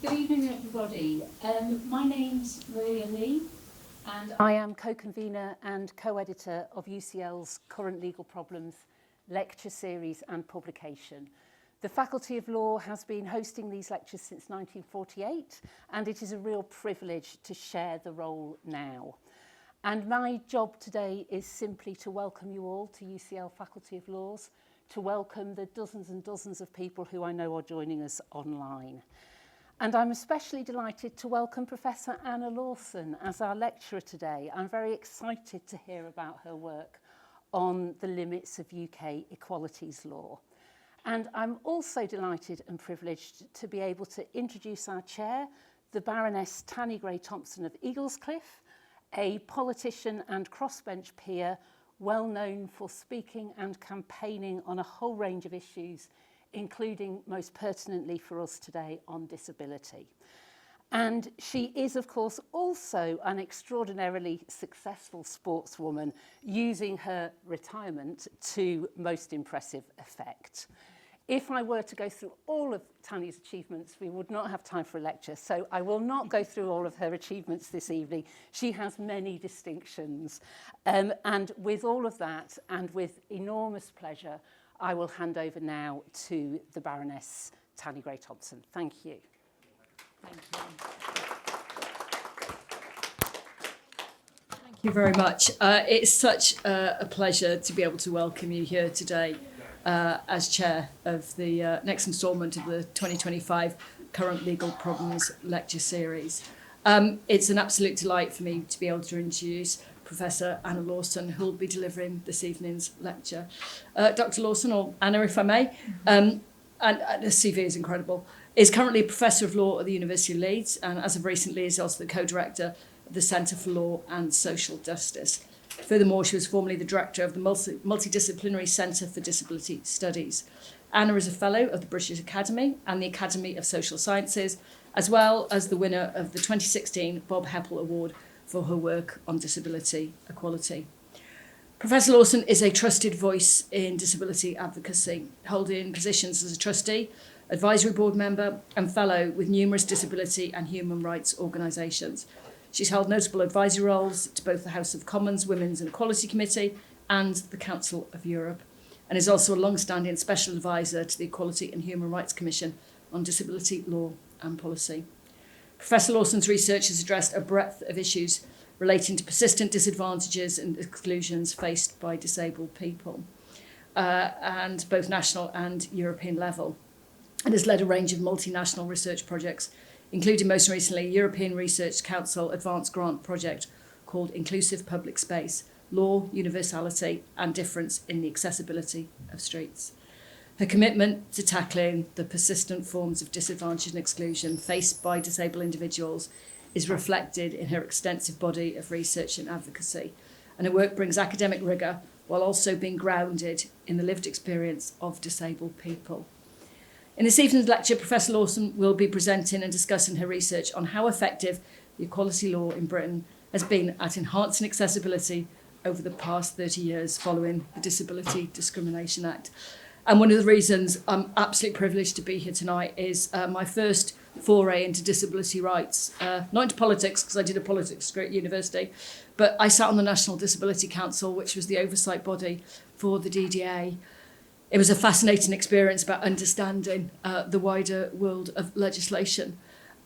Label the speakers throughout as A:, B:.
A: Good evening, everybody. My name's Maria Lee, and I am co-convener and co-editor of UCL's Current Legal Problems lecture series and publication. The Faculty of Law has been hosting these lectures since 1948, and it is a real privilege to share the role now. And my job today is simply to welcome you all to UCL Faculty of Laws, to welcome the dozens and dozens of people who I know are joining us online. And I'm especially delighted to welcome Professor Anna Lawson as our lecturer today. I'm very excited to hear about her work on the limits of UK equalities law. And I'm also delighted and privileged to be able to introduce our chair, the Baroness Grey-Thompson of Eaglescliffe, a politician and crossbench peer, well known for speaking and campaigning on a whole range of issues, including most pertinently for us today on disability. And she is, of course, also an extraordinarily successful sportswoman, using her retirement to most impressive effect. If I were to go through all of Tanya's achievements, we would not have time for a lecture, so I will not go through all of her achievements this evening. She has many distinctions. And with all of that, and with enormous pleasure, I will hand over now to the Baroness Grey-Thompson. Thank you. Thank you.
B: Thank you very much. It's such a pleasure to be able to welcome you here today as chair of the next instalment of the 2025 Current Legal Problems lecture series. It's an absolute delight for me to be able to introduce Professor Anna Lawson, who will be delivering this evening's lecture. Dr. Lawson, or Anna if I may, and the CV is incredible, is currently a Professor of Law at the University of Leeds, and as of recently is also the co-director of the Centre for Law and Social Justice. Furthermore, she was formerly the director of the Multidisciplinary Centre for Disability Studies. Anna is a fellow of the British Academy and the Academy of Social Sciences, as well as the winner of the 2016 Bob Heppel Award for her work on disability equality. Professor Lawson is a trusted voice in disability advocacy, holding positions as a trustee, advisory board member and fellow with numerous disability and human rights organisations. She's held notable advisory roles to both the House of Commons Women's and Equality Committee and the Council of Europe, and is also a long-standing special advisor to the Equality and Human Rights Commission on disability law and policy. Professor Lawson's research has addressed a breadth of issues relating to persistent disadvantages and exclusions faced by disabled people, and both national and European level, and has led a range of multinational research projects, including most recently European Research Council Advanced Grant Project called Inclusive Public Space, Law, Universality and Difference in the Accessibility of Streets. Her commitment to tackling the persistent forms of disadvantage and exclusion faced by disabled individuals is reflected in her extensive body of research and advocacy, and her work brings academic rigour while also being grounded in the lived experience of disabled people. In this evening's lecture, Professor Lawson will be presenting and discussing her research on how effective the equality law in Britain has been at enhancing accessibility over the past 30 years following the Disability Discrimination Act. And one of the reasons I'm absolutely privileged to be here tonight is my first foray into disability rights, not into politics, because I did a politics degree at university, but I sat on the National Disability Council, which was the oversight body for the DDA. It was a fascinating experience about understanding the wider world of legislation.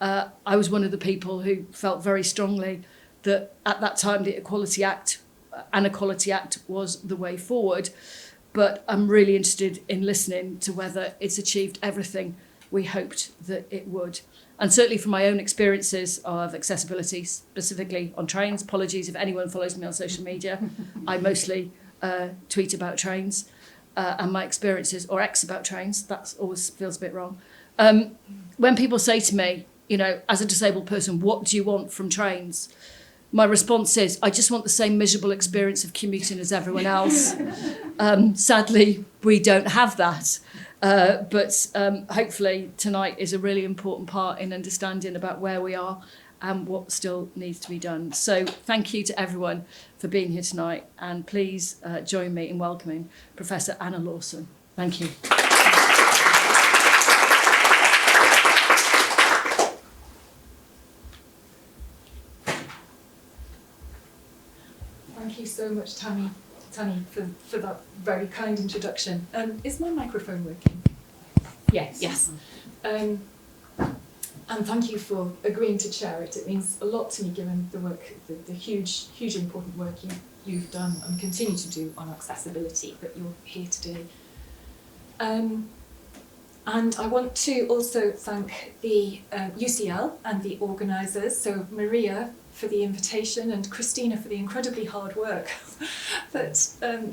B: I was one of the people who felt very strongly that at that time the Equality Act was the way forward. But I'm really interested in listening to whether it's achieved everything we hoped that it would. And certainly from my own experiences of accessibility, specifically on trains, apologies if anyone follows me on social media, I mostly tweet about trains and my experiences, or X about trains, that always feels a bit wrong. When people say to me, you know, as a disabled person, what do you want from trains? My response is, I just want the same miserable experience of commuting as everyone else. Sadly, we don't have that. But hopefully tonight is a really important part in understanding about where we are and what still needs to be done. So thank you to everyone for being here tonight. And please join me in welcoming Professor Anna Lawson. Thank you.
C: so much, Tammy, for that very kind introduction. Is my microphone working?
A: Yes.
C: Yes. And thank you for agreeing to chair it. It means a lot to me, given the work, the huge, important work you've done and continue to do on accessibility, that you're here today. And I want to also thank the UCL and the organisers, so Maria for the invitation and Christina for the incredibly hard work that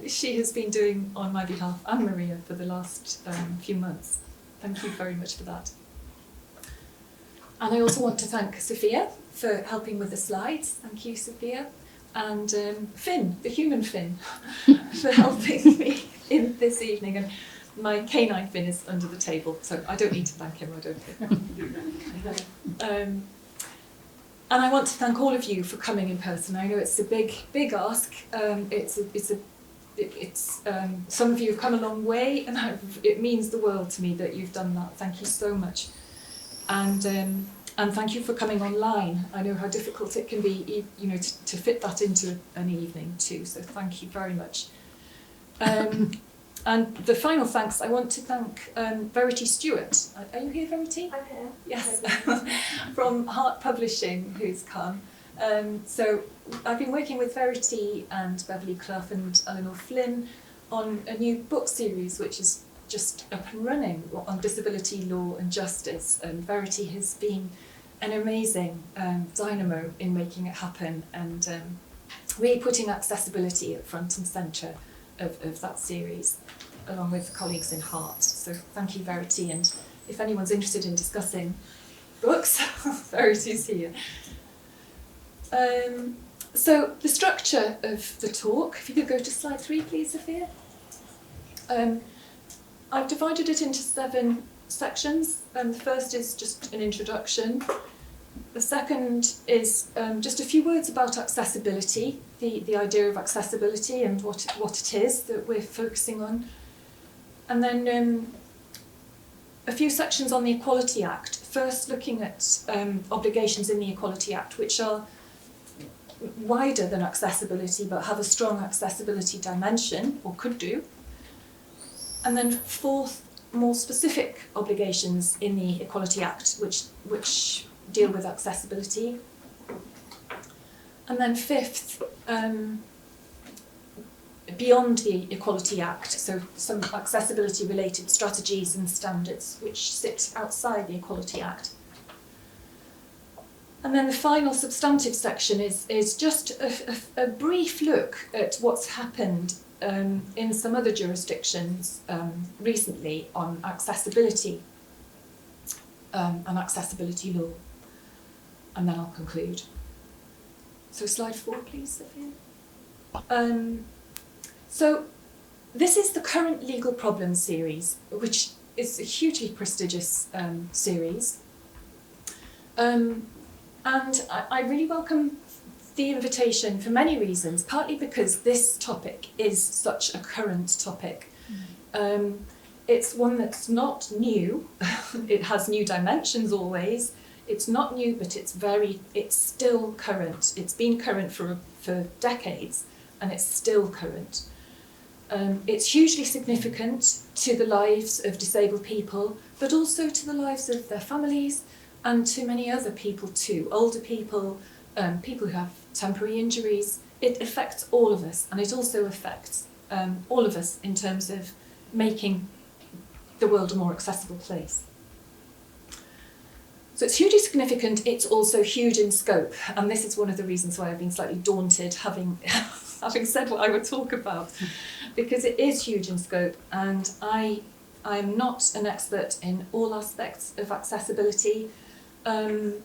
C: she has been doing on my behalf, and Maria for the last few months. Thank you very much for that. And I also want to thank Sophia for helping with the slides. Thank you, Sophia. And Finn, the human Finn, for helping me in this evening. And my canine Finn is under the table, so I don't need to thank him, I don't think. And I want to thank all of you for coming in person. I know it's a big ask. Some of you have come a long way, and it means the world to me that you've done that. Thank you so much. And thank you for coming online. I know how difficult it can be, to fit that into an evening too. So thank you very much. And the final thanks, I want to thank Verity Stewart. Are you here, Verity?
D: I'm here.
C: Yes, from Heart Publishing, who's come. So I've been working with Verity and Beverly Clough and Eleanor Flynn on a new book series, which is just up and running, on disability law and justice. And Verity has been an amazing dynamo in making it happen, and really putting accessibility at front and centre of that series, along with colleagues in Heart. So thank you, Verity, and if anyone's interested in discussing books, Verity's here. So the structure of the talk, if you could go to slide 3, please, Sophia. I've divided it into 7 sections. The first is just an introduction. The second is just a few words about accessibility, the idea of accessibility and what it is that we're focusing on. And then a few sections on the Equality Act. First, looking at obligations in the Equality Act, which are wider than accessibility but have a strong accessibility dimension, or could do. And then fourth, more specific obligations in the Equality Act, which deal with accessibility. And then fifth, beyond the Equality Act, so some accessibility related strategies and standards which sit outside the Equality Act. And then the final substantive section is just a brief look at what's happened in some other jurisdictions recently on accessibility and accessibility law. And then I'll conclude. So slide 4, please, Sophia. So this is the Current Legal Problems series, which is a hugely prestigious series. And I really welcome the invitation for many reasons, partly because this topic is such a current topic. It's one that's not new. It has new dimensions always. It's not new, but it's still current. It's been current for decades, and it's still current. It's hugely significant to the lives of disabled people, but also to the lives of their families and to many other people too, older people, people who have temporary injuries. It affects all of us, and it also affects all of us in terms of making the world a more accessible place. So it's hugely significant, it's also huge in scope, and this is one of the reasons why I've been slightly daunted having said what I would talk about, because it is huge in scope, and I'm not an expert in all aspects of accessibility, and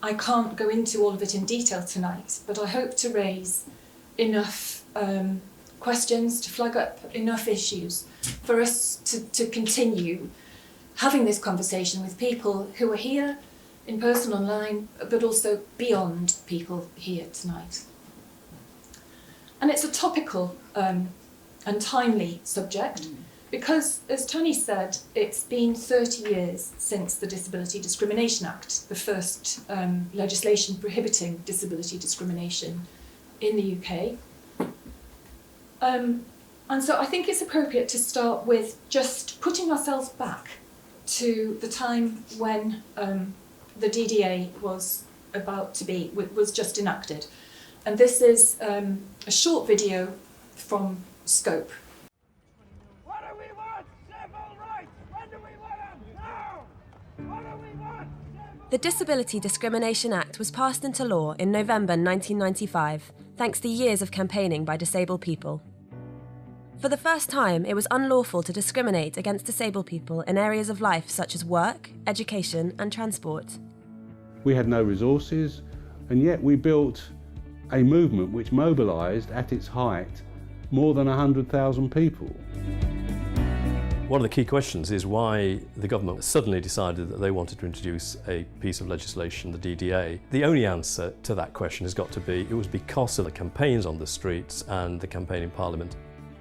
C: I can't go into all of it in detail tonight, but I hope to raise enough questions, to flag up enough issues for us to continue having this conversation with people who are here in person, online, but also beyond people here tonight. And it's a topical and timely subject because, as Tony said, it's been 30 years since the Disability Discrimination Act, the first legislation prohibiting disability discrimination, in the UK. And so I think it's appropriate to start with just putting ourselves back to the time when the DDA was just enacted. And this is a short video from Scope.
D: What do we want? Civil rights! When do we want them? Now! What do we want?
E: The Disability Discrimination Act was passed into law in November 1995, thanks to years of campaigning by disabled people. For the first time, it was unlawful to discriminate against disabled people in areas of life such as work, education and transport.
F: We had no resources, and yet we built a movement which mobilised, at its height, more than 100,000 people.
G: One of the key questions is why the government suddenly decided that they wanted to introduce a piece of legislation, the DDA. The only answer to that question has got to be it was because of the campaigns on the streets and the campaign in Parliament.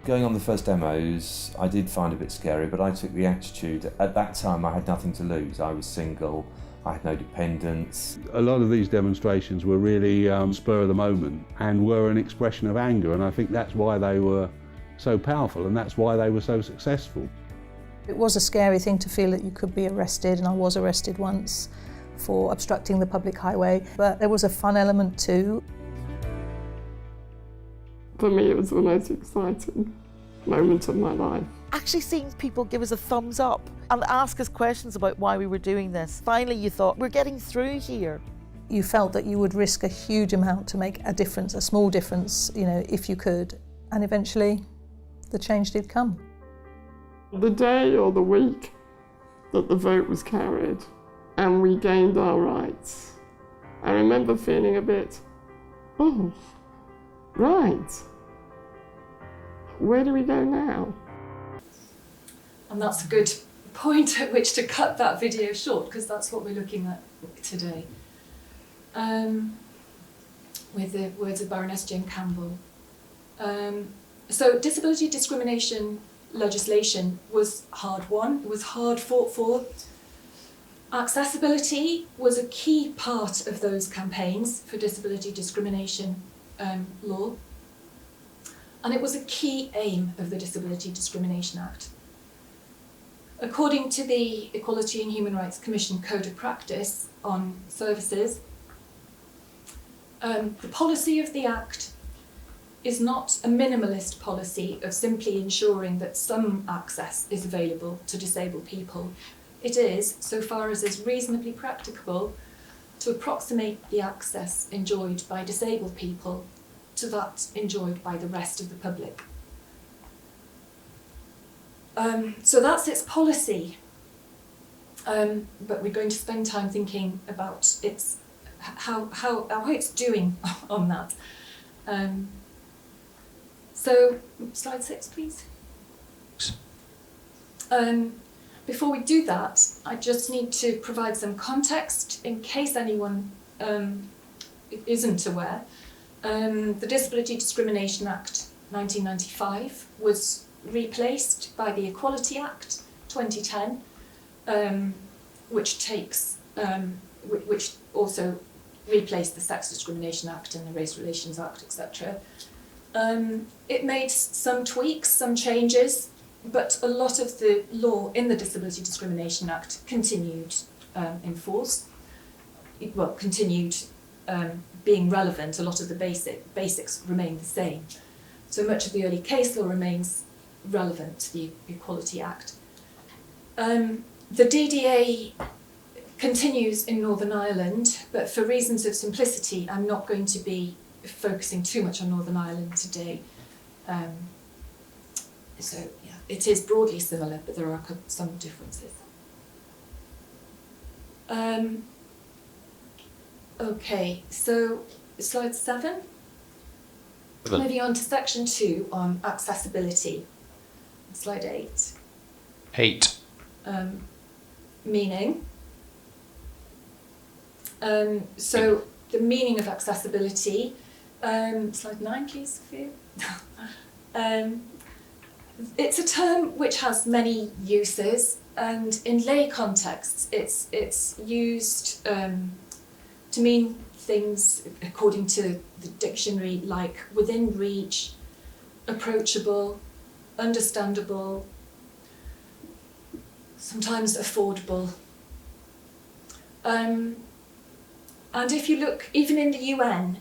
H: Going on the first demos, I did find it a bit scary, but I took the attitude, at that time I had nothing to lose. I was single, I had no dependents.
F: A lot of these demonstrations were really spur of the moment and were an expression of anger, and I think that's why they were so powerful and that's why they were so successful.
I: It was a scary thing to feel that you could be arrested, and I was arrested once for obstructing the public highway, but there was a fun element too.
J: For me, it was the most exciting moment of my life.
K: Actually seeing people give us a thumbs up and ask us questions about why we were doing this. Finally, you thought, we're getting through here.
I: You felt that you would risk a huge amount to make a difference, a small difference, if you could. And eventually, the change did come.
J: The day or the week that the vote was carried and we gained our rights, I remember feeling a bit, oh, right, where do we go now?
C: And that's a good point at which to cut that video short, because that's what we're looking at today. With the words of Baroness Jane Campbell. So disability discrimination legislation was hard won, it was hard fought for. Accessibility was a key part of those campaigns for disability discrimination law, and it was a key aim of the Disability Discrimination Act. According to the Equality and Human Rights Commission Code of Practice on Services, the policy of the Act is not a minimalist policy of simply ensuring that some access is available to disabled people. It is, so far as is reasonably practicable, to approximate the access enjoyed by disabled people to that enjoyed by the rest of the public. So that's its policy, but we're going to spend time thinking about its how it's doing on that. So slide 6, please. Before we do that, I just need to provide some context in case anyone isn't aware. The Disability Discrimination Act 1995 was replaced by the Equality Act 2010, which also replaced the Sex Discrimination Act and the Race Relations Act, etc. It made some tweaks, some changes, but a lot of the law in the Disability Discrimination Act continued in force. Continued being relevant. A lot of the basics remain the same. So much of the early case law remains relevant to the Equality Act. The DDA continues in Northern Ireland, but for reasons of simplicity, I'm not going to be focusing too much on Northern Ireland today. So yeah, it is broadly similar, but there are some differences. Okay, so slide 7. Moving on to section 2 on accessibility. Slide 8.
L: 8.
C: Meaning. So the meaning of accessibility. Slide 9, please, Sophia. It's a term which has many uses, and in lay contexts, it's used to mean things, according to the dictionary, like within reach, approachable, understandable, sometimes affordable. And if you look, even in the UN,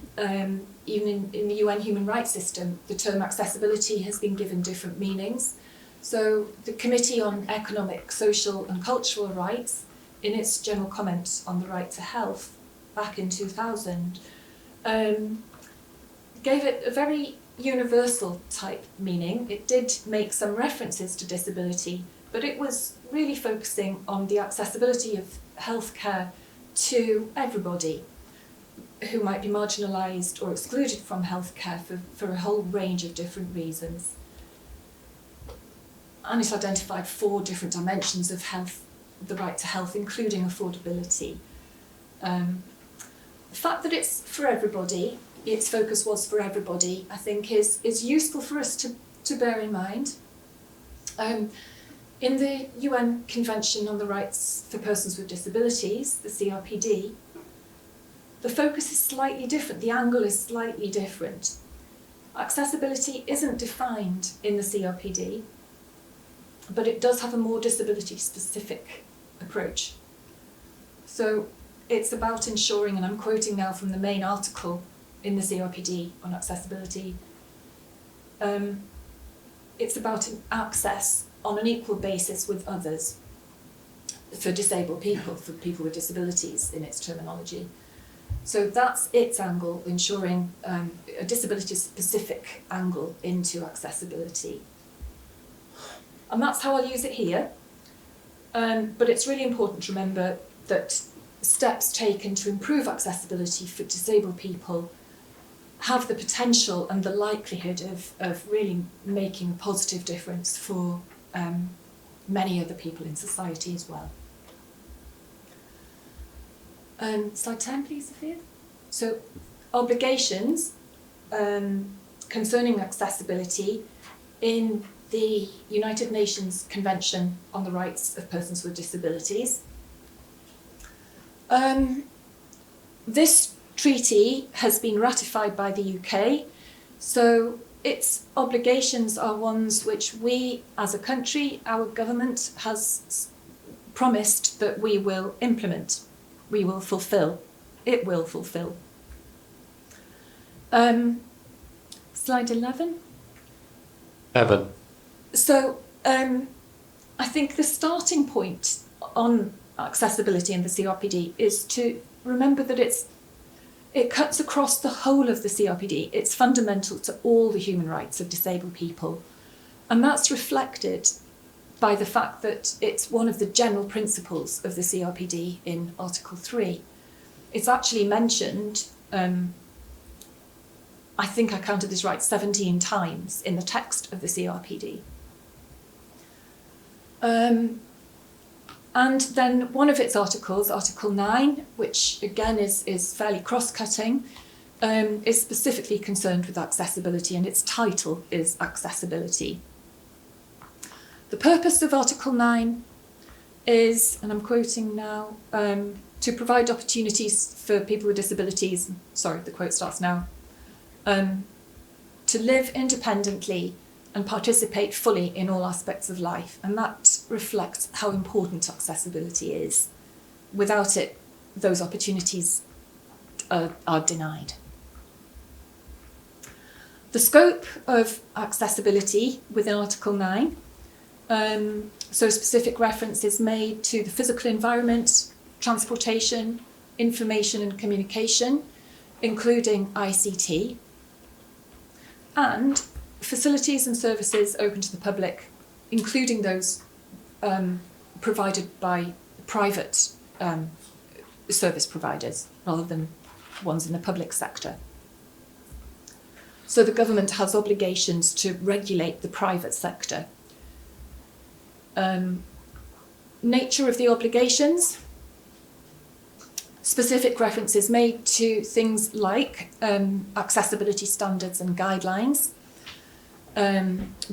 C: even in the UN human rights system, the term accessibility has been given different meanings. So the Committee on Economic, Social and Cultural Rights, in its general comment on the right to health back in 2000, gave it a very universal type meaning. It did make some references to disability, but it was really focusing on the accessibility of healthcare to everybody who might be marginalised or excluded from healthcare for a whole range of different reasons. And it identified 4 different dimensions of health, the right to health, including affordability. The fact that it's for everybody, its focus was for everybody, I think is useful for us to bear in mind. In the UN Convention on the Rights for Persons with Disabilities, the CRPD, the focus is slightly different, the angle is slightly different. Accessibility isn't defined in the CRPD, but it does have a more disability-specific approach. So it's about ensuring, and I'm quoting now from the main article in the CRPD on accessibility, it's about access on an equal basis with others for disabled people, for people with disabilities in its terminology. So that's its angle, ensuring a disability-specific angle into accessibility. And that's how I'll use it here. But it's really important to remember that steps taken to improve accessibility for disabled people have the potential and the likelihood of really making a positive difference for many other people in society as well. Slide 10, please, Sophia. So, obligations concerning accessibility in the United Nations Convention on the Rights of Persons with Disabilities. This treaty has been ratified by the UK, so its obligations are ones which we, as a country, our government has promised that we will implement, we will fulfil, it will fulfil. Slide 11.
L: Evan.
C: So I think the starting point on accessibility in the CRPD is to remember that it cuts across the whole of the CRPD. It's fundamental to all the human rights of disabled people. And that's reflected by the fact that it's one of the general principles of the CRPD in Article 3. It's actually mentioned, I think I counted this right, 17 times in the text of the CRPD. And then one of its articles, Article 9, which again is fairly cross-cutting, is specifically concerned with accessibility, and its title is Accessibility. The purpose of Article 9 is, and I'm quoting now, to provide opportunities for people with disabilities, sorry, the quote starts now, to live independently and participate fully in all aspects of life. And that reflects how important accessibility is. Without it, those opportunities are denied. The scope of accessibility within Article 9, so specific reference is made to the physical environment, transportation, information and communication, including ICT, and facilities and services open to the public, including those provided by private service providers rather than ones in the public sector. So the government has obligations to regulate the private sector. Nature of the obligations, specific references made to things like accessibility standards and guidelines,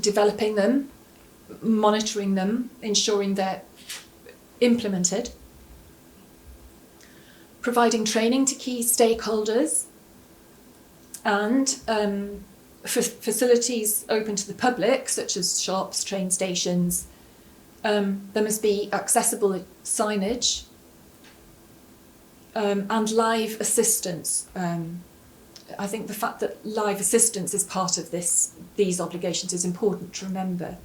C: developing them, monitoring them, ensuring they're implemented. providing training to key stakeholders, and facilities open to the public, such as shops, train stations. There must be accessible signage and live assistance. I think the fact that live assistance is part of these obligations is important to remember.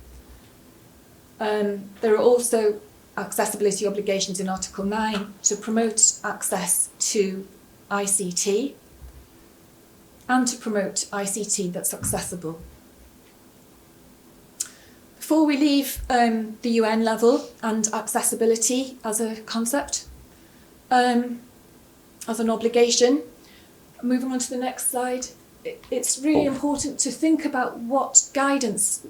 C: There are also accessibility obligations in Article 9 to promote access to ICT and to promote ICT that's accessible. Before we leave the UN level and accessibility as a concept, as an obligation, moving on to the next slide, it's really important to think about what guidance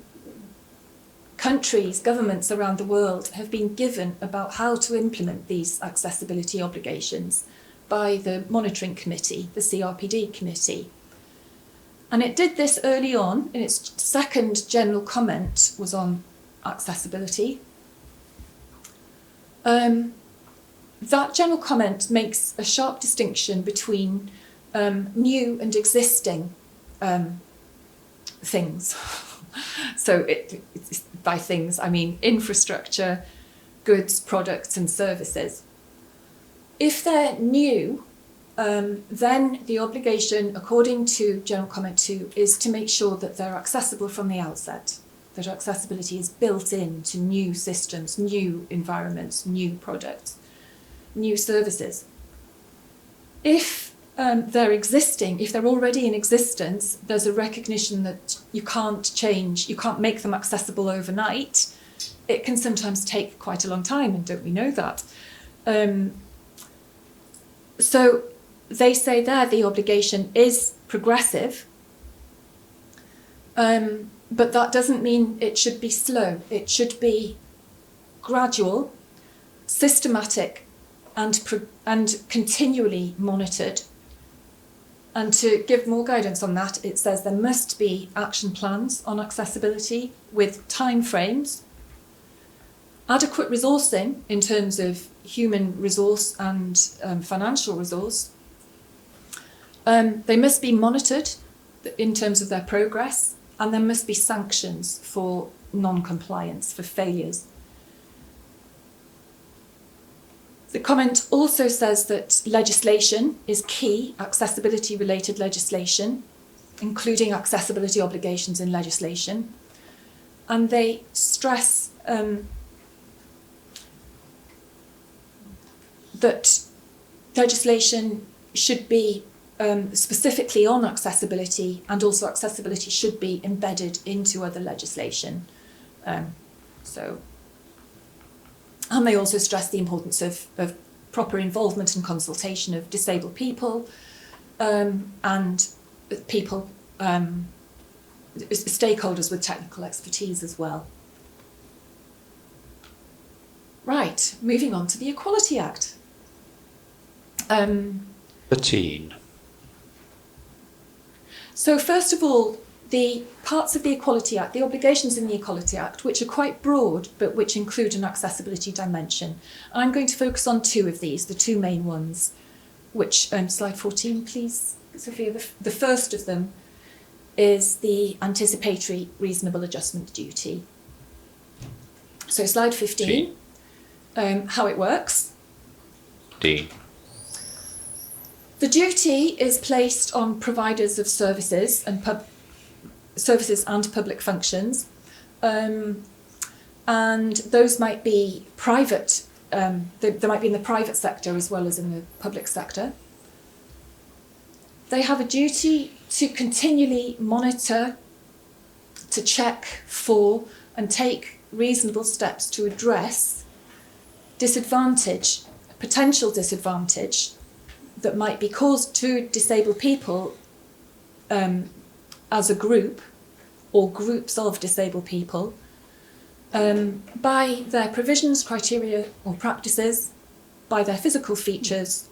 C: countries, governments around the world have been given about how to implement these accessibility obligations by the Monitoring Committee, the CRPD Committee. And it did this early on, in its second general comment was on accessibility. That general comment makes a sharp distinction between new and existing things. So by things, I mean infrastructure, goods, products and services. If they're new, then the obligation, according to General Comment 2, is to make sure that they're accessible from the outset, that accessibility is built into new systems, new environments, new products, new services. If they're existing, if they're already in existence, there's a recognition that you can't change, you can't make them accessible overnight. It can sometimes take quite a long time, and don't we know that? So they say there the obligation is progressive, but that doesn't mean it should be slow. It should be gradual, systematic, and continually monitored. And to give more guidance on that, it says there must be action plans on accessibility with time frames, adequate resourcing in terms of human resource and financial resource. They must be monitored in terms of their progress, and there must be sanctions for non-compliance, for failures. The comment also says that legislation is key, accessibility-related legislation, including accessibility obligations in legislation. And they stress that legislation should be specifically on accessibility, and also accessibility should be embedded into other legislation. And they also stress the importance of proper involvement and consultation of disabled people and people, stakeholders with technical expertise as well. Right, moving on to the Equality Act.
L: 13.
C: So first of all, the parts of the Equality Act, the obligations in the Equality Act, which are quite broad, but which include an accessibility dimension. And I'm going to focus on two of these, the two main ones, which, slide 14, please, Sophia. The first of them is the anticipatory reasonable adjustment duty. So slide 15, how it works.
L: D.
C: The duty is placed on providers of services and public functions, and those might be private. They might be in the private sector as well as in the public sector. They have a duty to continually monitor, to check for, and take reasonable steps to address disadvantage, potential disadvantage that might be caused to disabled people as a group or groups of disabled people by their provisions, criteria or practices, by their physical features,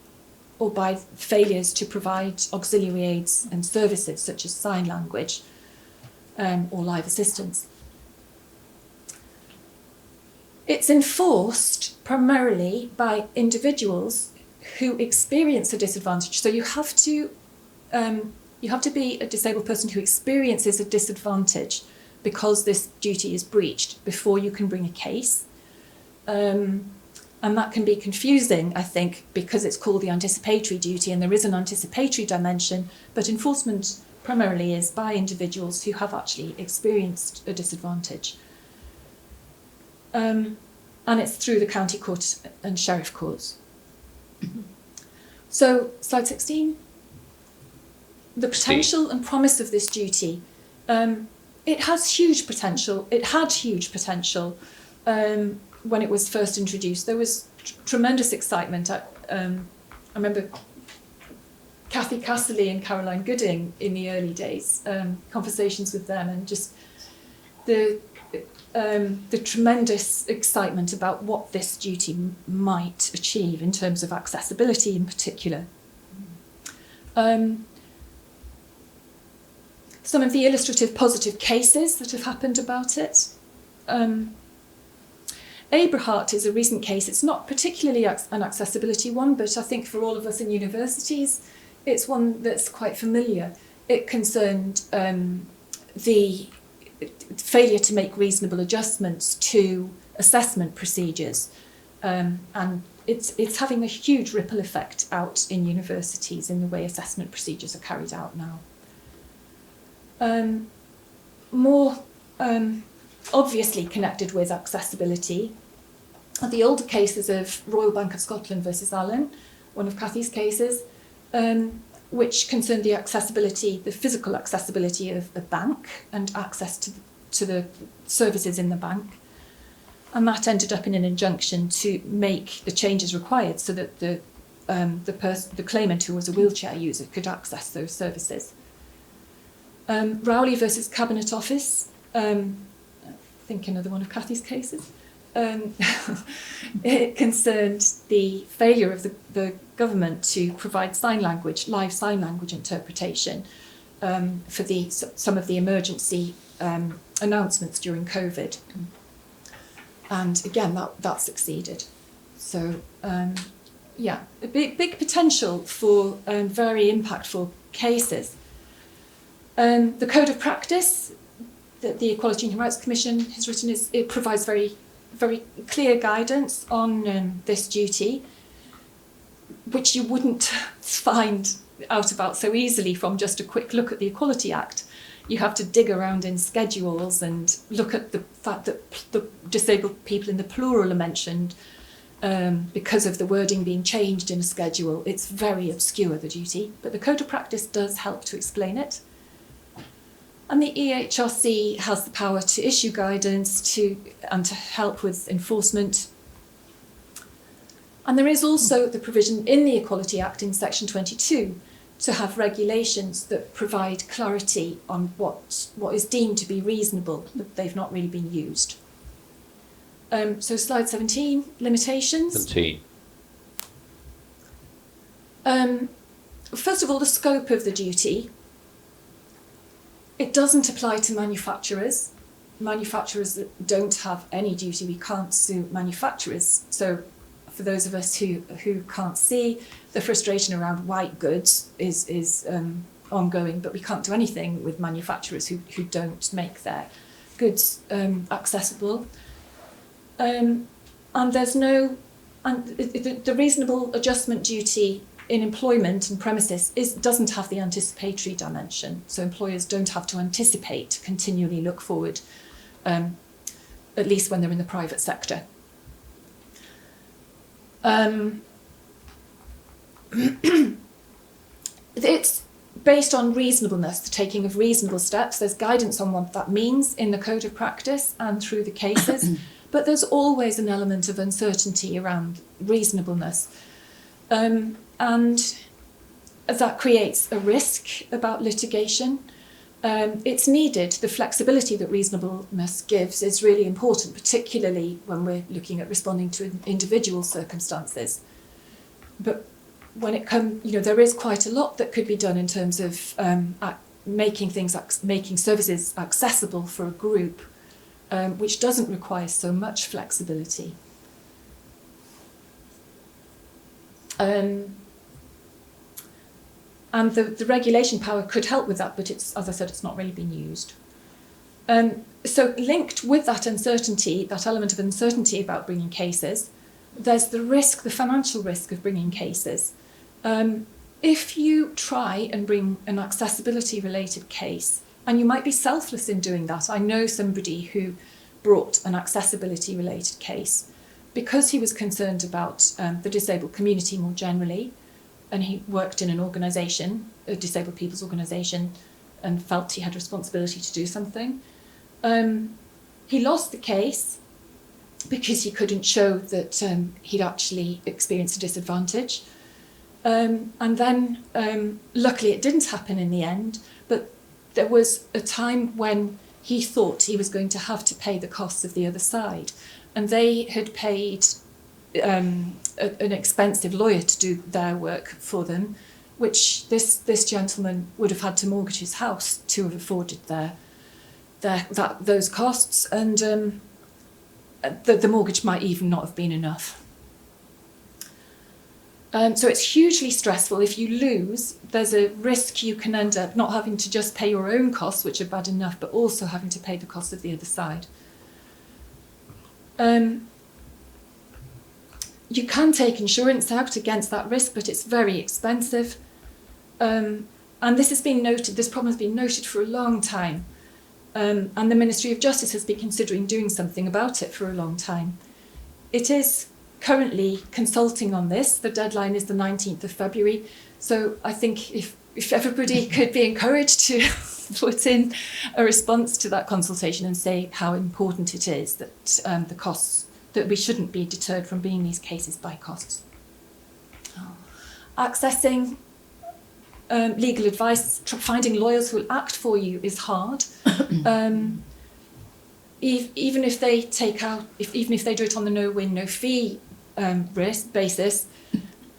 C: or by failures to provide auxiliary aids and services such as sign language or live assistance. It's enforced primarily by individuals who experience a disadvantage. So you have to be a disabled person who experiences a disadvantage because this duty is breached before you can bring a case. And that can be confusing, I think, because it's called the anticipatory duty and there is an anticipatory dimension, but enforcement primarily is by individuals who have actually experienced a disadvantage. And it's through the county court and sheriff courts. So, slide 16. The potential and promise of this duty. It has huge potential. It had huge potential when it was first introduced. There was tremendous excitement. I remember Kathy Casserly and Caroline Gooding in the early days, conversations with them, and just the tremendous excitement about what this duty might achieve in terms of accessibility in particular. Some of the illustrative positive cases that have happened about it. Aberhart is a recent case. It's not particularly an accessibility one, but I think for all of us in universities, it's one that's quite familiar. It concerned the failure to make reasonable adjustments to assessment procedures, and it's having a huge ripple effect out in universities in the way assessment procedures are carried out now. More obviously connected with accessibility are the older cases of Royal Bank of Scotland versus Allen, one of Kathy's cases, which concerned the accessibility, the physical accessibility of a bank and access to the services in the bank. And that ended up in an injunction to make the changes required so that the claimant, who was a wheelchair user, could access those services. Rowley versus Cabinet Office, I think another one of Kathy's cases. It concerned the failure of the government to provide sign language, live sign language interpretation for some of the emergency announcements during COVID. And again, that succeeded. So yeah, a big potential for very impactful cases. The Code of Practice that the Equality and Human Rights Commission has written it provides very clear guidance on this duty, which you wouldn't find out about so easily from just a quick look at the Equality Act. You have to dig around in schedules and look at the fact that the disabled people in the plural are mentioned because of the wording being changed in a schedule. It's very obscure, the duty, but the Code of Practice does help to explain it. And the EHRC has the power to issue guidance and to help with enforcement. And there is also the provision in the Equality Act in Section 22 to have regulations that provide clarity on what is deemed to be reasonable, but they've not really been used. So slide 17, limitations.
L: 17.
C: First of all, the scope of the duty. It doesn't apply to manufacturers. Manufacturers that don't have any duty, we can't sue manufacturers. So for those of us who can't see, the frustration around white goods is ongoing, but we can't do anything with manufacturers who don't make their goods accessible. And there's no, the reasonable adjustment duty in employment and premises doesn't have the anticipatory dimension. So employers don't have to anticipate, to continually look forward, at least when they're in the private sector. It's based on reasonableness, the taking of reasonable steps. There's guidance on what that means in the Code of Practice and through the cases, but there's always an element of uncertainty around reasonableness. And that creates a risk about litigation. It's needed. The flexibility that reasonableness gives is really important, particularly when we're looking at responding to individual circumstances. But when it comes, there is quite a lot that could be done in terms of making services accessible for a group, which doesn't require so much flexibility. And the regulation power could help with that, but it's, as I said, it's not really been used. So linked with that uncertainty, that element of uncertainty about bringing cases, there's the risk, the financial risk of bringing cases. If you try and bring an accessibility-related case, and you might be selfless in doing that. I know somebody who brought an accessibility-related case because he was concerned about the disabled community more generally, and he worked in an organisation, a disabled people's organisation, and felt he had responsibility to do something. He lost the case because he couldn't show that he'd actually experienced a disadvantage. And then, luckily, it didn't happen in the end, but there was a time when he thought he was going to have to pay the costs of the other side. And they had paid an expensive lawyer to do their work for them, which this gentleman would have had to mortgage his house to have afforded those costs. And the mortgage might even not have been enough. So it's hugely stressful. If you lose, there's a risk you can end up not having to just pay your own costs, which are bad enough, but also having to pay the cost of the other side. You can take insurance out against that risk, but it's very expensive. And this has been noted, this problem has been noted for a long time. And the Ministry of Justice has been considering doing something about it for a long time. It is currently consulting on this. The deadline is the 19th of February. So I think if everybody could be encouraged to put in a response to that consultation and say how important it is that the costs, that we shouldn't be deterred from bringing these cases by costs. Accessing legal advice, finding lawyers who will act for you is hard. Even if they even if they do it on the no-win, no-fee risk basis,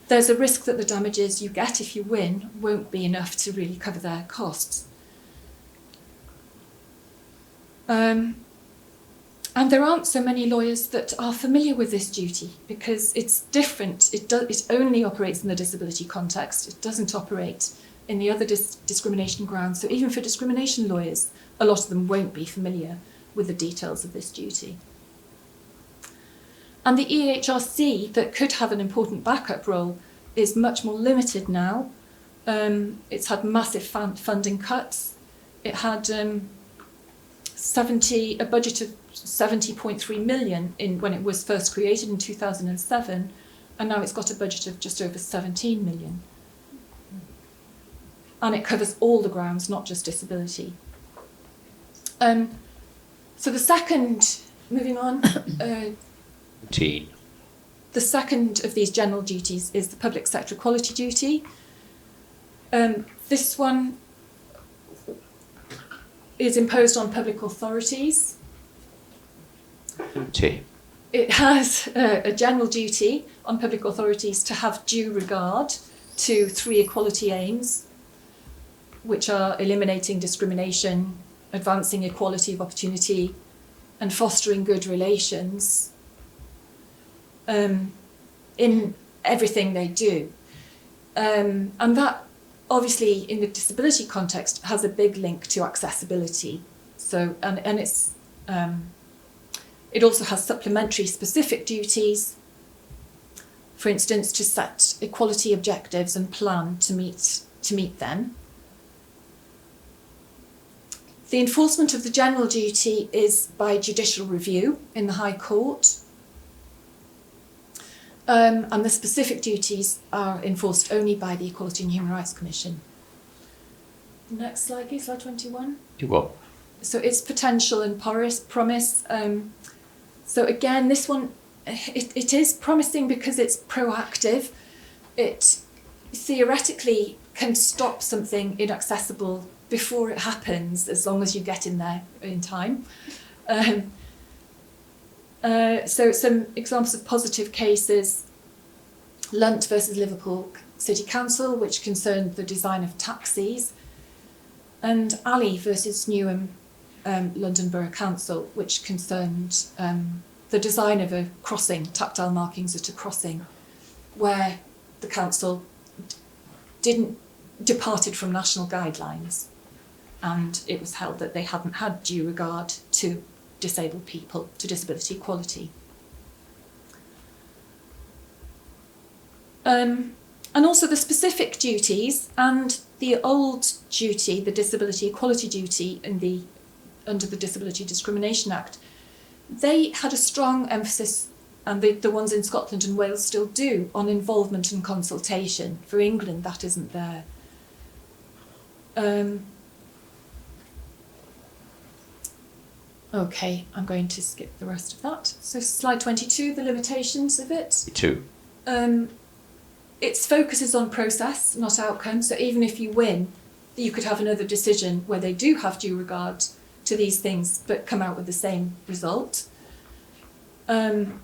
C: there's a risk that the damages you get if you win won't be enough to really cover their costs. And there aren't so many lawyers that are familiar with this duty because it's different. It only operates in the disability context. It doesn't operate in the other discrimination grounds. So even for discrimination lawyers, a lot of them won't be familiar with the details of this duty. And the EHRC, that could have an important backup role, is much more limited now. It's had massive funding cuts. It had a budget of 70.3 million when it was first created in 2007, and now it's got a budget of just over 17 million. And it covers all the grounds, not just disability. So the second, moving on, the second of these general duties is the public sector equality duty. This one is imposed on public authorities. It has a general duty on public authorities to have due regard to 3 equality aims, which are eliminating discrimination, advancing equality of opportunity, and fostering good relations in everything they do. And that, obviously, in the disability context, has a big link to accessibility. So, and it's, it also has supplementary specific duties, for instance, to set equality objectives and plan to meet them. The enforcement of the general duty is by judicial review in the High Court. And the specific duties are enforced only by the Equality and Human Rights Commission. Next slide, please, slide 21. So it's potential and promise. So again, this one, it is promising because it's proactive. It theoretically can stop something inaccessible before it happens, as long as you get in there in time. So some examples of positive cases: Lunt versus Liverpool City Council, which concerned the design of taxis, and Ali versus Newham London Borough Council, which concerned the design of a crossing, tactile markings at a crossing, where the council didn't departed from national guidelines, and it was held that they hadn't had due regard to disabled people, to disability equality. And also the specific duties and the old duty, the disability equality duty under the Disability Discrimination Act, they had a strong emphasis, and the ones in Scotland and Wales still do, on involvement and consultation. For England, that isn't there. Okay, I'm going to skip the rest of that. So slide 22, the limitations of it.
L: 2.
C: Its focus is on process, not outcome. So even if you win, you could have another decision where they do have due regard to these things, but come out with the same result. The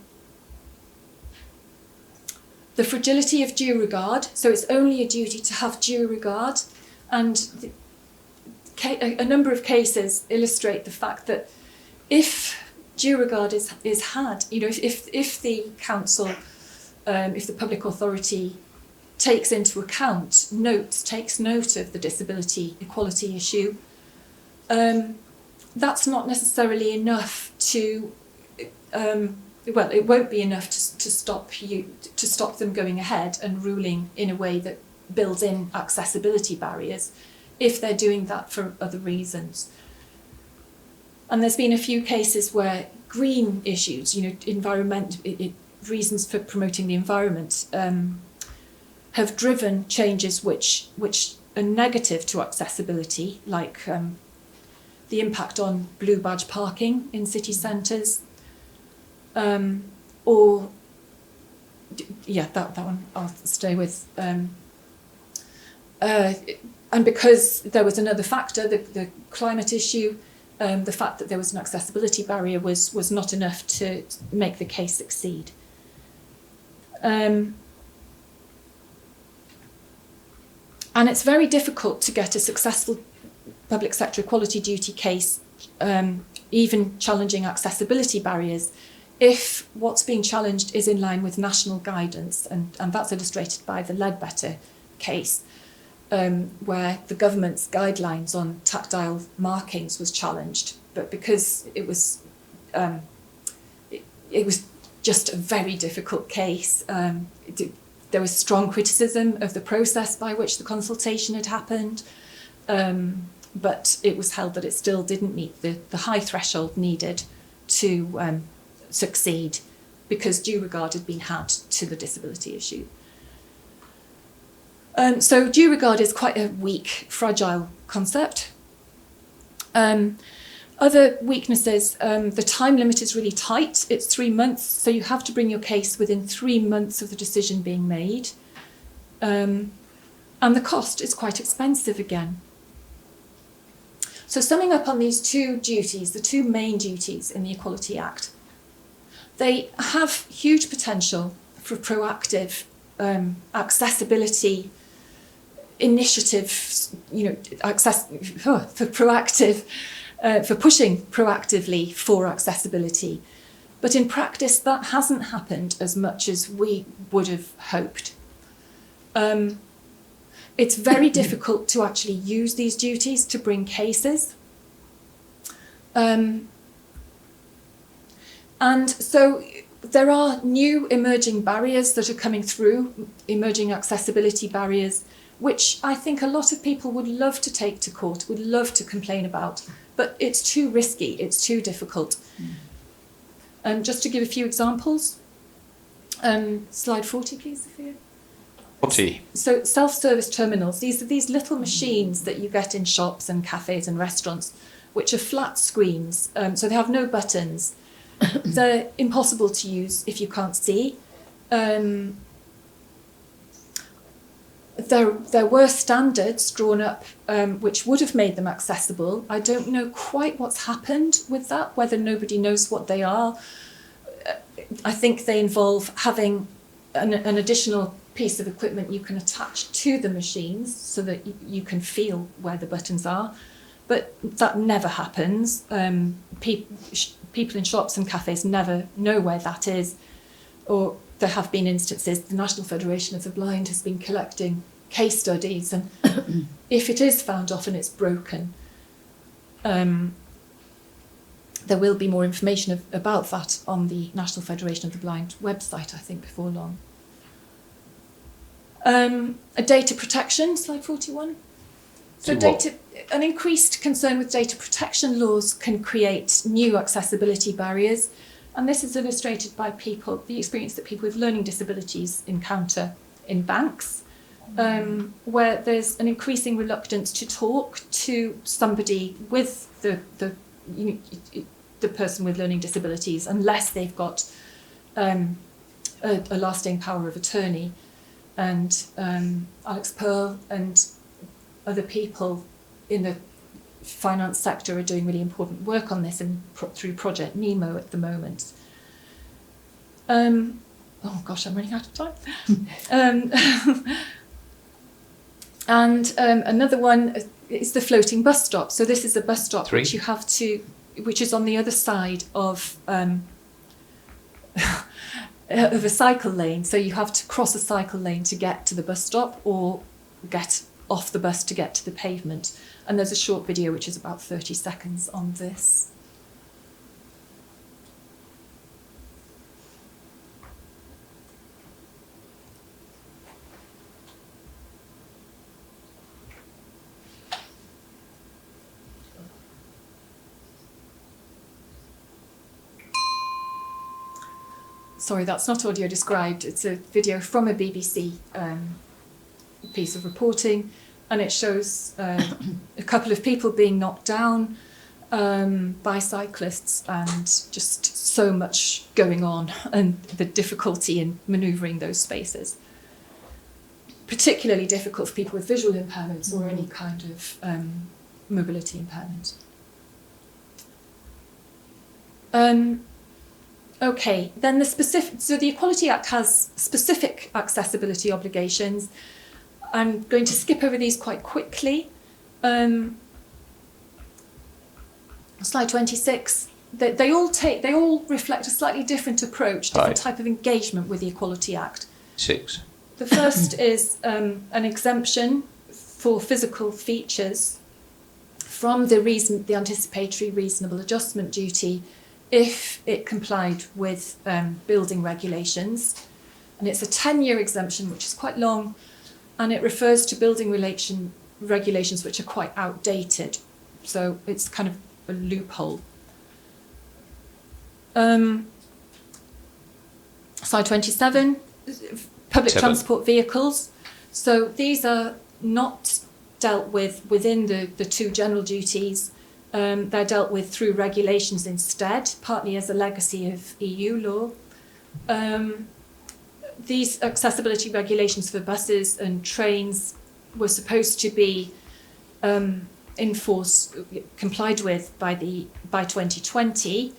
C: fragility of due regard. So it's only a duty to have due regard. And a number of cases illustrate the fact that if due regard is had, you know, if the council, if the public authority takes into account, takes note of the disability equality issue, that's not necessarily enough to, well, it won't be enough to stop them going ahead and ruling in a way that builds in accessibility barriers if they're doing that for other reasons. And there's been a few cases where green issues, you know, reasons for promoting the environment, have driven changes which are negative to accessibility, like the impact on blue badge parking in city centres, or yeah, that one I'll stay with. And because there was another factor, the climate issue, the fact that there was an accessibility barrier was not enough to make the case succeed. And it's very difficult to get a successful public sector equality duty case, even challenging accessibility barriers, if what's being challenged is in line with national guidance, and that's illustrated by the Ledbetter case, where the government's guidelines on tactile markings was challenged, but because it was just a very difficult case. There was strong criticism of the process by which the consultation had happened, but it was held that it still didn't meet the high threshold needed to succeed, because due regard had been had to the disability issue. So due regard is quite a weak, fragile concept. Other weaknesses, the time limit is really tight. It's 3 months, so you have to bring your case within 3 months of the decision being made. And the cost is quite expensive again. So summing up on these two duties, the two main duties in the Equality Act, they have huge potential for proactive accessibility initiatives, you know, for pushing proactively for accessibility. But in practice, that hasn't happened as much as we would have hoped. It's very difficult to actually use these duties to bring cases. And so there are new emerging barriers that are coming through, emerging accessibility barriers, which I think a lot of people would love to take to court, would love to complain about, but it's too risky, it's too difficult. Just to give a few examples, slide 40, please, Sophia.
L: 40.
C: So self-service terminals, these are these little machines that you get in shops and cafes and restaurants, which are flat screens, so they have no buttons. They're impossible to use if you can't see. There were standards drawn up which would have made them accessible. I don't know quite what's happened with that, whether nobody knows what they are. I think they involve having an additional piece of equipment you can attach to the machines so that you can feel where the buttons are. But that never happens. People in shops and cafes never know where that is. Or there have been instances, the National Federation of the Blind has been collecting case studies, and if it is found, often it's broken. There will be more information about that on the National Federation of the Blind website, I think, before long. Data protection, slide 41. So an increased concern with data protection laws can create new accessibility barriers, and this is illustrated by the experience that people with learning disabilities encounter in banks, where there's an increasing reluctance to talk to somebody with the person with learning disabilities unless they've got a lasting power of attorney. And Alex Pearl and other people in the finance sector are doing really important work on this through Project Nemo at the moment. Oh gosh, I'm running out of time. And another one is the floating bus stop. So this is a bus stop which you have to, which is on the other side of a cycle lane. So you have to cross a cycle lane to get to the bus stop, or get off the bus to get to the pavement. And there's a short video which is about 30 seconds on this. Sorry, that's not audio described. It's a video from a BBC piece of reporting, and it shows a couple of people being knocked down by cyclists, and just so much going on, and the difficulty in manoeuvring those spaces. Particularly difficult for people with visual impairments or any kind of mobility impairment. Okay, then the Equality Act has specific accessibility obligations. I'm going to skip over these quite quickly. Slide 26. They all reflect a slightly different approach, different type of engagement with the Equality Act.
L: 6.
C: The first is an exemption for physical features from the anticipatory reasonable adjustment duty if it complied with building regulations. And it's a 10-year exemption, which is quite long, and it refers to building regulations which are quite outdated. So it's kind of a loophole. Slide 27, public transport vehicles. So these are not dealt with within the two general duties. They're dealt with through regulations instead, partly as a legacy of EU law. These accessibility regulations for buses and trains were supposed to be complied with by 2020.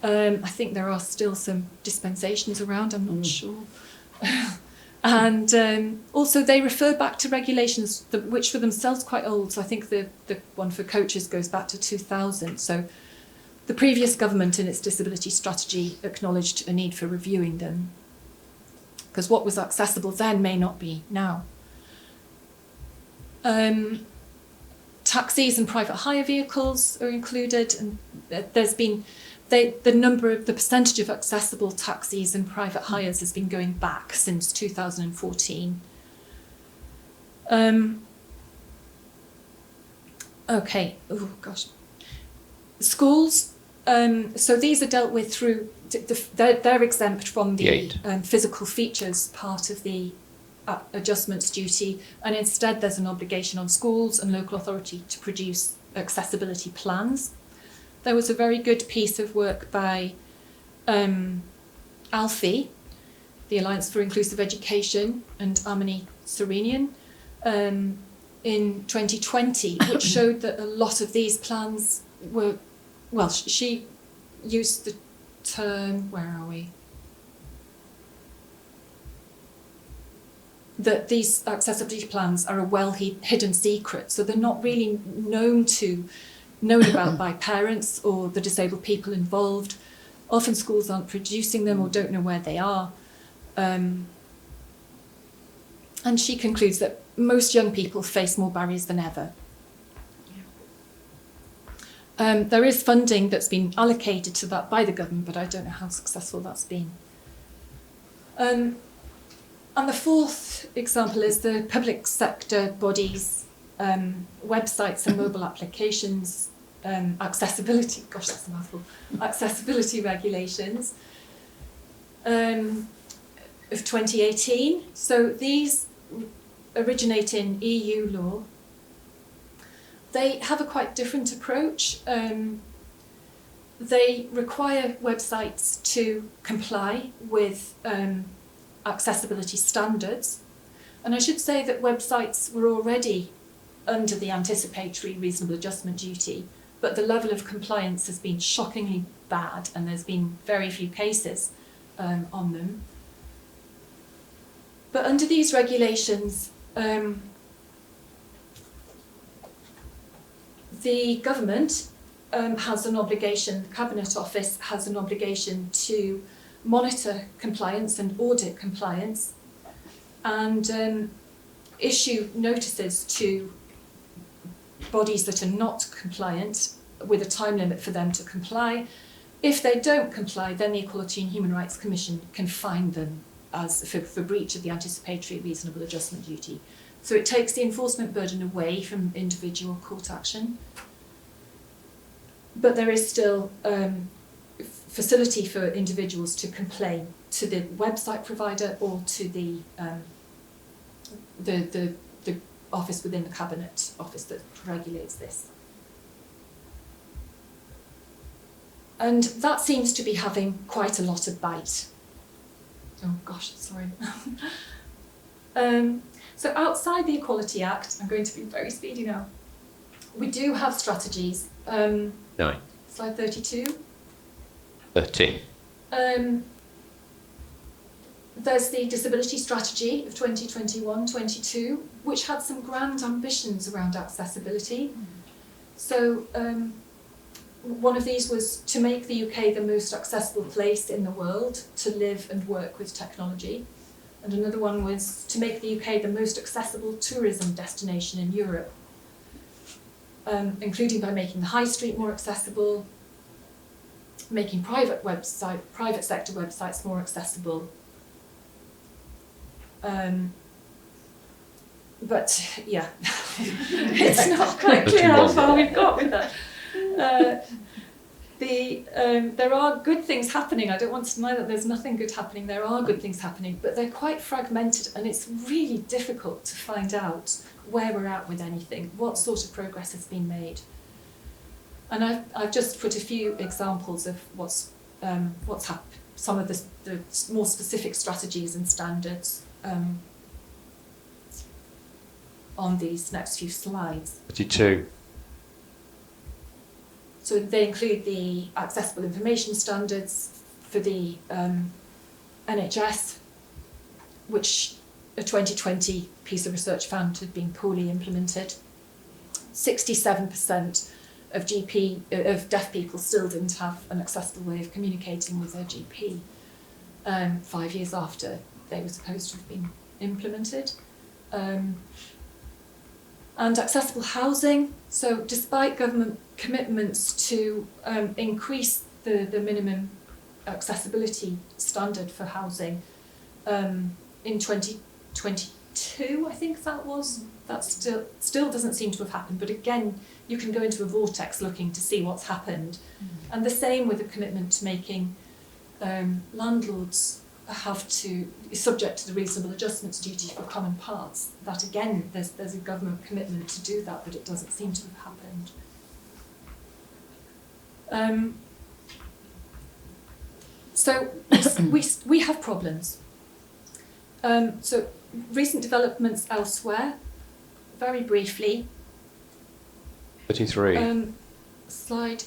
C: I think there are still some dispensations around, I'm not sure. And also they refer back to regulations which were themselves quite old. So I think the one for coaches goes back to 2000. So the previous government in its disability strategy acknowledged a need for reviewing them, because what was accessible then may not be now. Taxis and private hire vehicles are included, and there's been the percentage of accessible taxis and private hires has been going back since 2014. Okay, oh gosh. Schools, so these are dealt with through, they're exempt from the physical features part of the adjustments duty, and instead there's an obligation on schools and local authority to produce accessibility plans. There was a very good piece of work by ALFI, the Alliance for Inclusive Education, and Amini Serenian in 2020, which showed that a lot of these plans were, well, she used the term, where are we? That these accessibility plans are a well-hidden secret, so they're not really known about by parents or the disabled people involved. Often schools aren't producing them or don't know where they are. And she concludes that most young people face more barriers than ever. There is funding that's been allocated to that by the government, but I don't know how successful that's been. And the fourth example is the public sector bodies, websites and mobile applications, accessibility, gosh, that's a mouthful, accessibility regulations of 2018. So these originate in EU law. They have a quite different approach. They require websites to comply with accessibility standards. And I should say that websites were already under the anticipatory reasonable adjustment duty, but the level of compliance has been shockingly bad, and there's been very few cases on them. But under these regulations, the government has an obligation, the Cabinet Office has an obligation to monitor compliance and audit compliance, and issue notices to bodies that are not compliant with a time limit for them to comply. If they don't comply, then the Equality and Human Rights Commission can fine them as for breach of the anticipatory reasonable adjustment duty. So it takes the enforcement burden away from individual court action. But there is still facility for individuals to complain to the website provider or to the office within the Cabinet Office that regulates this. And that seems to be having quite a lot of bite. Oh gosh, sorry. So outside the Equality Act, I'm going to be very speedy now, we do have strategies.
L: 9.
C: Slide 32.
L: 13.
C: There's the Disability Strategy of 2021-22, which had some grand ambitions around accessibility. So one of these was to make the UK the most accessible place in the world to live and work with technology. And another one was to make the UK the most accessible tourism destination in Europe, including by making the high street more accessible, making private sector websites more accessible. But yeah, it's not quite clear how far we've got with that. There are good things happening. I don't want to deny that there's nothing good happening. There are good things happening, but they're quite fragmented, and it's really difficult to find out where we're at with anything, what sort of progress has been made. And I've just put a few examples of what's happened, some of the more specific strategies and standards on these next few slides.
L: 32.
C: So they include the accessible information standards for the NHS, which a 2020 piece of research found had been poorly implemented. 67% of deaf people still didn't have an accessible way of communicating with their GP 5 years after they were supposed to have been implemented. And accessible housing. So despite government commitments to increase the minimum accessibility standard for housing in 2022, I think that was, that still doesn't seem to have happened. But again, you can go into a vortex looking to see what's happened. And the same with the commitment to making landlords have to be subject to the reasonable adjustments duty for common parts. That again, there's a government commitment to do that, but it doesn't seem to have happened. So we have problems. So recent developments elsewhere, very briefly.
L: 33.
C: Slide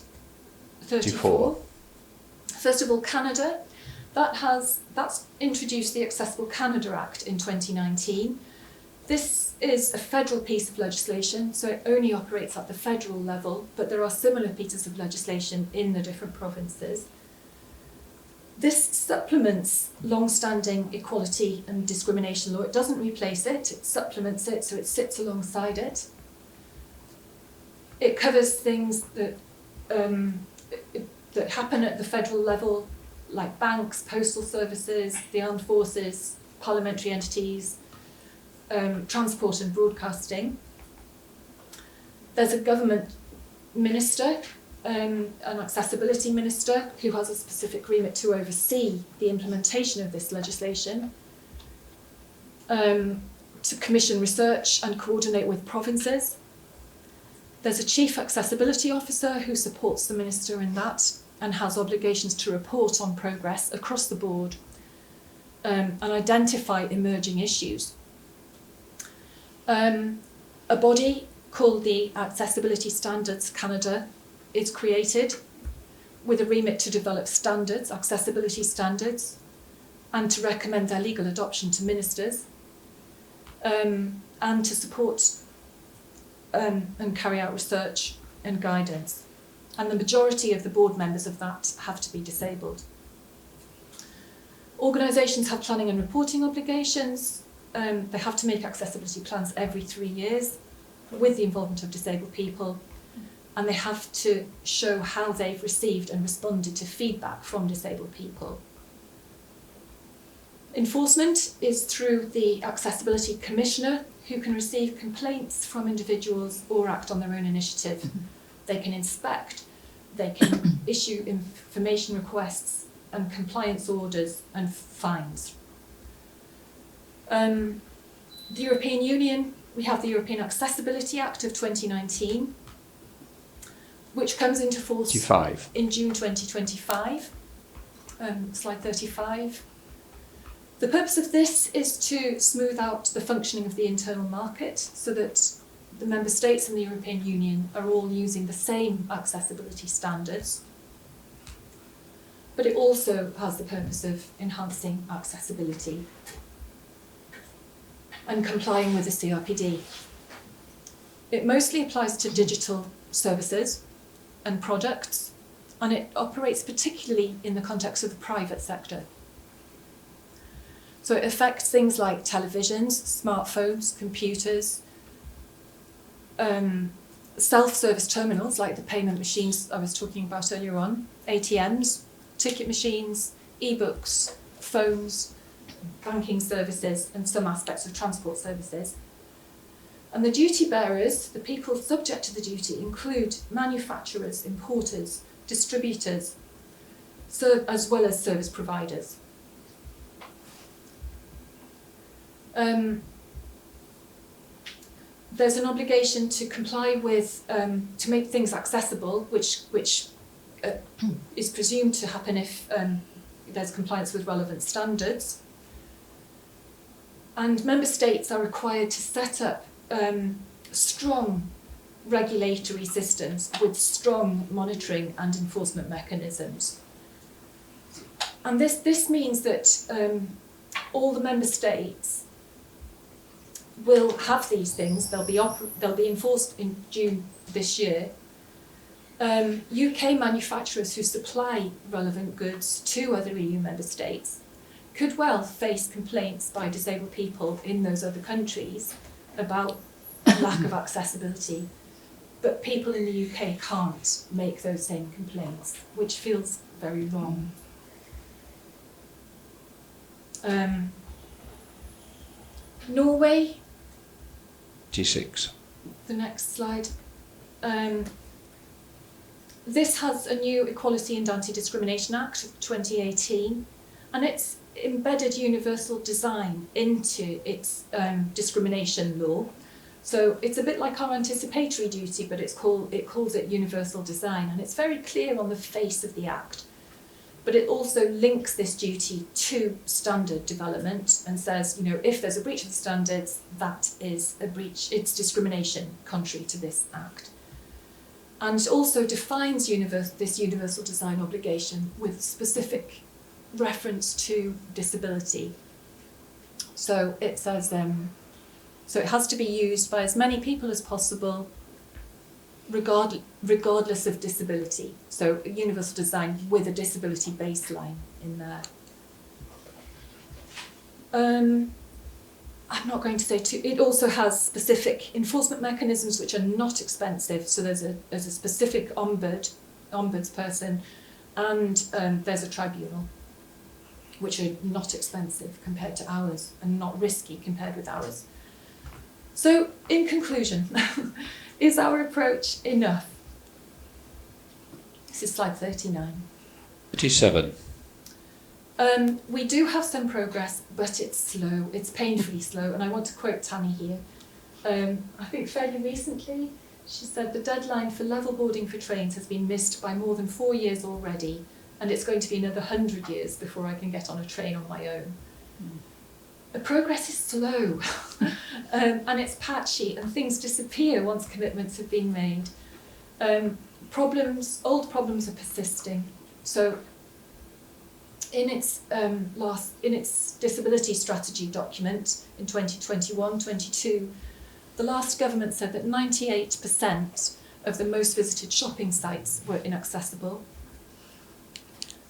C: 34. First of all, Canada. That's introduced the Accessible Canada Act in 2019. This is a federal piece of legislation, so it only operates at the federal level, but there are similar pieces of legislation in the different provinces. This supplements long-standing equality and discrimination law. It doesn't replace it, it supplements it, so it sits alongside it. It covers things that that happen at the federal level, like banks, postal services, the armed forces, parliamentary entities, transport and broadcasting. There's a government minister, an accessibility minister, who has a specific remit to oversee the implementation of this legislation, to commission research and coordinate with provinces. There's a chief accessibility officer who supports the minister in that and has obligations to report on progress across the board and identify emerging issues. A body called the Accessibility Standards Canada is created with a remit to develop standards, accessibility standards, and to recommend their legal adoption to ministers, and to support and carry out research and guidance. And the majority of the board members of that have to be disabled. Organisations have planning and reporting obligations. They have to make accessibility plans every 3 years with the involvement of disabled people, and they have to show how they've received and responded to feedback from disabled people. Enforcement is through the Accessibility Commissioner, who can receive complaints from individuals or act on their own initiative. They can inspect, they can issue information requests and compliance orders and fines. The European Union, we have the European Accessibility Act of 2019, which comes into force in June 2025. Slide 35. The purpose of this is to smooth out the functioning of the internal market so that the Member States and the European Union are all using the same accessibility standards. But it also has the purpose of enhancing accessibility and complying with the CRPD. It mostly applies to digital services and products, and it operates particularly in the context of the private sector. So it affects things like televisions, smartphones, computers, self-service terminals like the payment machines I was talking about earlier on, ATMs, ticket machines, e-books, phones, banking services, and some aspects of transport services. And the duty bearers, the people subject to the duty, include manufacturers, importers, distributors, as well as service providers. There's an obligation to comply with, to make things accessible, which is presumed to happen if there's compliance with relevant standards. And member states are required to set up strong regulatory systems with strong monitoring and enforcement mechanisms. And this means that all the member states will have these things. They'll be enforced in June this year. UK manufacturers who supply relevant goods to other EU member states could well face complaints by disabled people in those other countries about lack of accessibility. But people in the UK can't make those same complaints, which feels very wrong. Norway.
L: G6.
C: The next slide. This has a new Equality and Anti-Discrimination Act of 2018, and it's embedded universal design into its discrimination law. So it's a bit like our anticipatory duty, but it calls it universal design, and it's very clear on the face of the Act. But it also links this duty to standard development and says, if there's a breach of the standards, that is a breach, it's discrimination contrary to this Act. And it also defines this universal design obligation with specific reference to disability. So it says, so it has to be used by as many people as possible regardless of disability. So universal design with a disability baseline in there. I'm not going to say too. It also has specific enforcement mechanisms which are not expensive. So there's a specific ombudsperson, and there's a tribunal, which are not expensive compared to ours and not risky compared with ours. So, in conclusion, is our approach enough? This is slide 39.
L: 37.
C: We do have some progress, but it's slow. It's painfully slow. And I want to quote Tammy here. I think fairly recently, she said, the deadline for level boarding for trains has been missed by more than 4 years already, and it's going to be another 100 years before I can get on a train on my own. The progress is slow, and it's patchy, and things disappear once commitments have been made. Old problems are persisting. So in its disability strategy document in 2021-22, the last government said that 98% of the most visited shopping sites were inaccessible.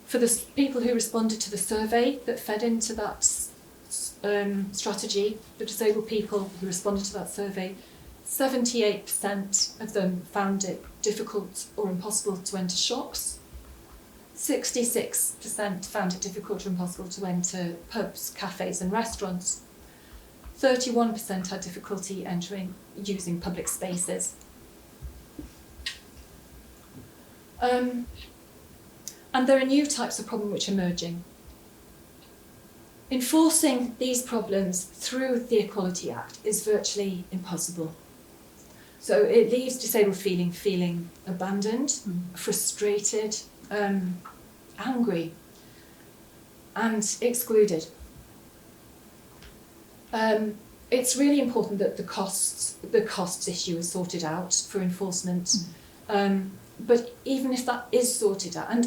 C: For the people who responded to the survey that fed into that strategy, the disabled people who responded to that survey, 78% of them found it difficult or impossible to enter shops. 66% found it difficult or impossible to enter pubs, cafes and restaurants. 31% had difficulty using public spaces. And there are new types of problem which are emerging. Enforcing these problems through the Equality Act is virtually impossible. So it leaves disabled feeling abandoned, frustrated, angry, and excluded. It's really important that the costs issue is sorted out for enforcement. But even if that is sorted out, and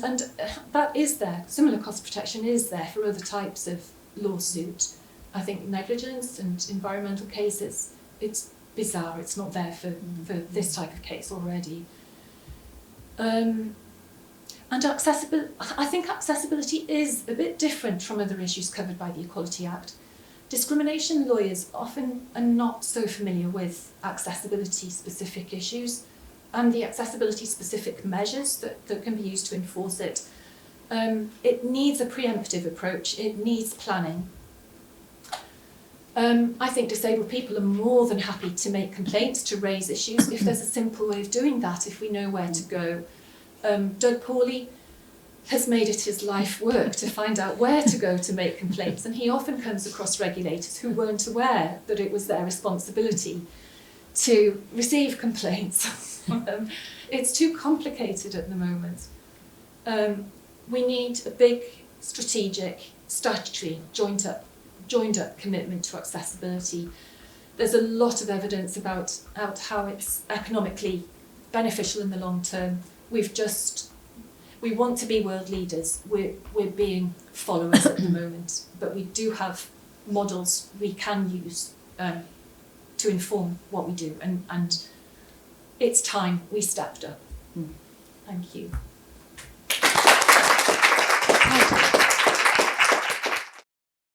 C: that is there, similar cost protection is there for other types of lawsuit. I think negligence and environmental cases, it's bizarre, it's not there for this type of case already. And I think accessibility is a bit different from other issues covered by the Equality Act. Discrimination lawyers often are not so familiar with accessibility-specific issues and the accessibility-specific measures that can be used to enforce it. It needs a preemptive approach, it needs planning. I think disabled people are more than happy to make complaints, to raise issues, if there's a simple way of doing that, if we know where to go. Doug Paulley has made it his life work to find out where to go to make complaints, and he often comes across regulators who weren't aware that it was their responsibility to receive complaints. It's too complicated at the moment. We need a big, strategic, statutory, joined up commitment to accessibility. There's a lot of evidence about how it's economically beneficial in the long term. We want to be world leaders. We're being followers at the moment, but we do have models we can use to inform what we do, and it's time we stepped up. Thank you.